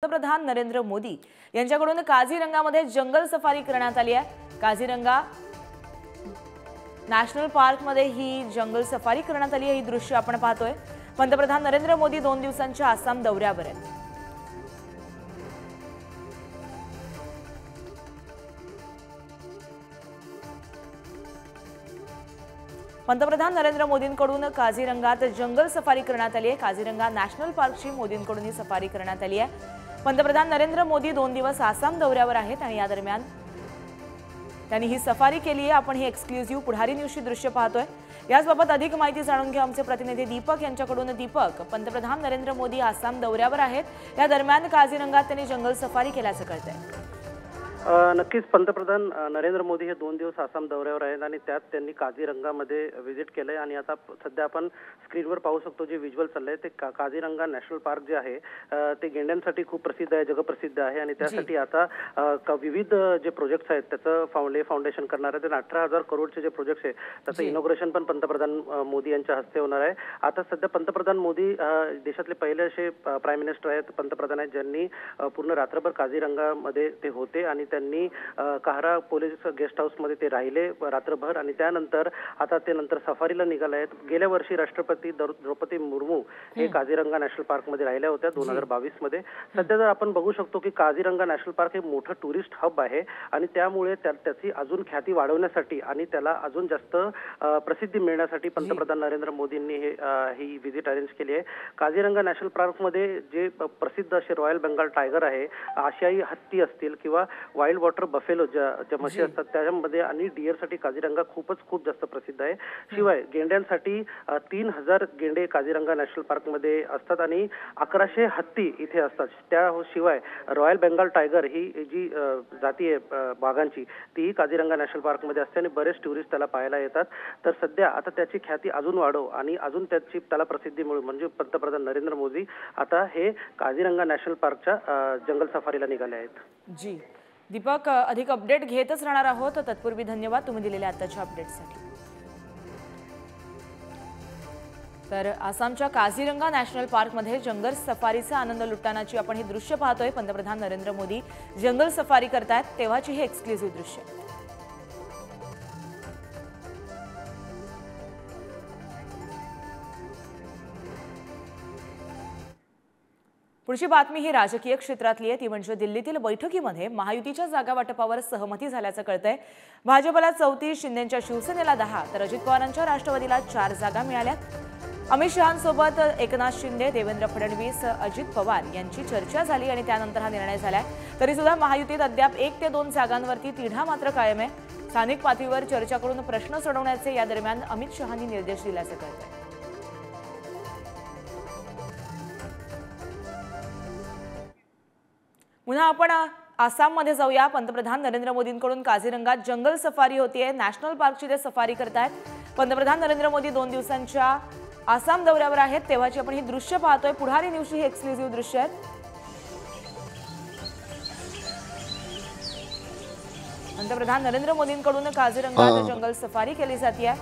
पंतप्रधान नरेंद्र मोदी यांच्याकडून काझीरंगामध्ये जंगल सफारी करण्यात आली आहे। काझीरंगा नॅशनल पार्क मध्ये ही जंगल सफारी करण्यात आली आहे। ही दृश्य आपण पाहतोय। पंतप्रधान नरेंद्र मोदी 2 दिवसांच्या आसाम दौऱ्यावर आहेत। पंतप्रधान नरेंद्र मोदींकडून काझीरंगात जंगल सफारी करण्यात आली आहे। काझीरंगा नॅशनल पार्कची मोदींकडून ही सफारी करण्यात आली आहे। पंतप्रधान नरेंद्र मोदी 2 दिवस आसाम दौऱ्यावर आहेत आणि या दरम्यान त्यांनी ही सफारी केली आहे। आपण ही एक्सक्लुझिव्ह पुढारी न्यूजची दृश्य पाहतोय। याबाबत अधिक माहिती जाणून घेऊ आमचे प्रतिनिधी दीपक यांच्याकडून। दीपक, पंतप्रधान नरेंद्र मोदी आसाम दौऱ्यावर आहेत। या दरम्यान काझीरंगात त्यांनी जंगल सफारी केल्याचं कळतंय। नक्कीच पंतप्रधान नरेंद्र मोदी हे 2 दिवस आसाम दौऱ्यावर आहेत आणि त्यात त्यांनी काझीरंगामध्ये व्हिजिट केलंय आणि आता सध्या आपण स्क्रीनवर पाहू शकतो जे व्हिज्युअल चाललंय ते काझीरंगा नॅशनल पार्क जे आहे ते गेंड्यांसाठी खूप प्रसिद्ध आहे, जगप्रसिद्ध आहे आणि त्यासाठी आता विविध जे प्रोजेक्ट्स आहेत त्याचं फाउंडेशन करणार आहे। 18,000 करोडचे जे प्रोजेक्ट्स आहेत त्याचं इनॉग्रेशन पण पंतप्रधान मोदी यांच्या हस्ते होणार आहे। आता सध्या पंतप्रधान मोदी देशातले पहिले असे प्राईम मिनिस्टर आहेत, पंतप्रधान आहेत ज्यांनी पूर्ण रात्रभर काझीरंगामध्ये ते होते आणि त्यांनी काहरा पोलीस गेस्ट हाऊस मध्ये ते राहिले रात्रभर आणि त्यानंतर आता ते नंतर सफारीला निघाले आहेत। गेल्या वर्षी राष्ट्रपती द्रौपदी मुर्मू हे काझीरंगा नॅशनल पार्क मध्ये राहिल्या होत्या 2022 मध्ये। सध्या जर आपण बघू शकतो की काझीरंगा नॅशनल पार्क हे मोठं टुरिस्ट हब आहे आणि त्यामुळे त्याची अजून ख्याती वाढवण्यासाठी आणि त्याला अजून जास्त प्रसिद्धी मिळण्यासाठी पंतप्रधान नरेंद्र मोदींनी ही व्हिजिट अरेंज केली आहे। काझीरंगा नॅशनल पार्क मध्ये जे प्रसिद्ध असे रॉयल बेंगाल टायगर आहे, आशियाई हत्ती असतील किंवा वाईल्ड वॉटर बफेलो ज्या म्हशी असतात त्यामध्ये आणि डिअरसाठी काझीरंगा खूप जास्त प्रसिद्ध आहे। शिवाय गेंड्यांसाठी 3,000 गेंडे काझीरंगा नॅशनल पार्क मध्ये असतात आणि 1100 हत्ती इथे असतात। त्याशिवाय रॉयल बेंगाल टायगर ही जी जाती आहे वाघांची तीही काझीरंगा नॅशनल पार्क मध्ये असते आणि बरेच टुरिस्ट त्याला पाहायला येतात। तर सध्या आता त्याची ख्याती अजून वाढव आणि अजून त्याला प्रसिद्धी मिळू म्हणजे पंतप्रधान नरेंद्र मोदी आता हे काझीरंगा नॅशनल पार्कच्या जंगल सफारीला निघाले आहेत। जी दीपक, अधिक अपडेट घेतच राहणार आहोत। तत्पूर्वी धन्यवाद तुम्ही दिलेल्या आताच्या अपडेटसाठी। तर आसामच्या काझीरंगा नॅशनल पार्कमध्ये जंगल सफारीचा आनंद लुटतानाची आपण हे दृश्य पाहतोय। पंतप्रधान नरेंद्र मोदी जंगल सफारी करतायत तेव्हाची हे एक्सक्लुझिव्ह दृश्य। पुढची बातमी ही राजकीय क्षेत्रातली आहे। ती म्हणजे दिल्लीतील बैठकीमध्ये महायुतीच्या जागा वाटपावर सहमती झाल्याचं कळतंय। भाजपला 34, शिंदेच्या शिवसेनेला 10 तर अजित पवारांच्या राष्ट्रवादीला 4 जागा मिळाल्यात। अमित शहांसोबत एकनाथ शिंदे, देवेंद्र फडणवीस, अजित पवार यांची चर्चा झाली आणि त्यानंतर हा निर्णय झालाय। तरी सुद्धा महायुतीत अद्याप 1 ते 2 जागांवरती तिढा मात्र कायम आहे। स्थानिक पातळीवर चर्चा करून प्रश्न सोडवण्याचे या दरम्यान अमित शहांनी निर्देश दिल्याचं कळतंय। पुन्हा आपण आसाममध्ये जाऊया। पंतप्रधान नरेंद्र मोदींकडून काझीरंगात जंगल सफारी होतीये। नॅशनल पार्कची ते सफारी करतायत। पंतप्रधान नरेंद्र मोदी 2 दिवसांच्या आसाम दौऱ्यावर आहेत तेव्हाची आपण ही दृश्य पाहतोय। पुढारी न्यूजची ही एक्सक्लुझिव्ह दृश्य आहेत। पंतप्रधान नरेंद्र मोदींकडून काझीरंगात जंगल सफारी केली जाते।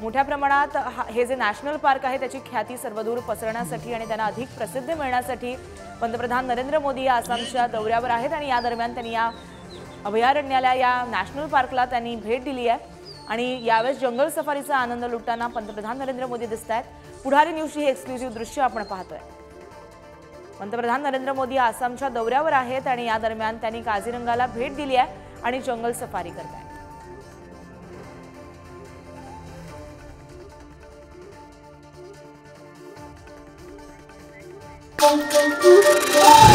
मोठ्या प्रमाणात हे जे नॅशनल पार्क आहे त्याची ख्याती सर्वदूर पसरण्यासाठी आणि त्यांना अधिक प्रसिद्धी मिळण्यासाठी पंतप्रधान नरेंद्र मोदी या आसामच्या दौऱ्यावर आहेत आणि या दरम्यान त्यांनी या अभयारण्याला, या नॅशनल पार्कला त्यांनी भेट दिली आहे आणि यावेळेस जंगल सफारीचा आनंद लुटताना पंतप्रधान नरेंद्र मोदी दिसतायत। पुढारी न्यूजची ही एक्सक्लुझिव्ह दृश्य आपण पाहतोय। पंतप्रधान नरेंद्र मोदी आसामच्या दौऱ्यावर आहेत आणि या दरम्यान त्यांनी काझीरंगाला भेट दिली आहे आणि जंगल सफारी करतायत। Thank you.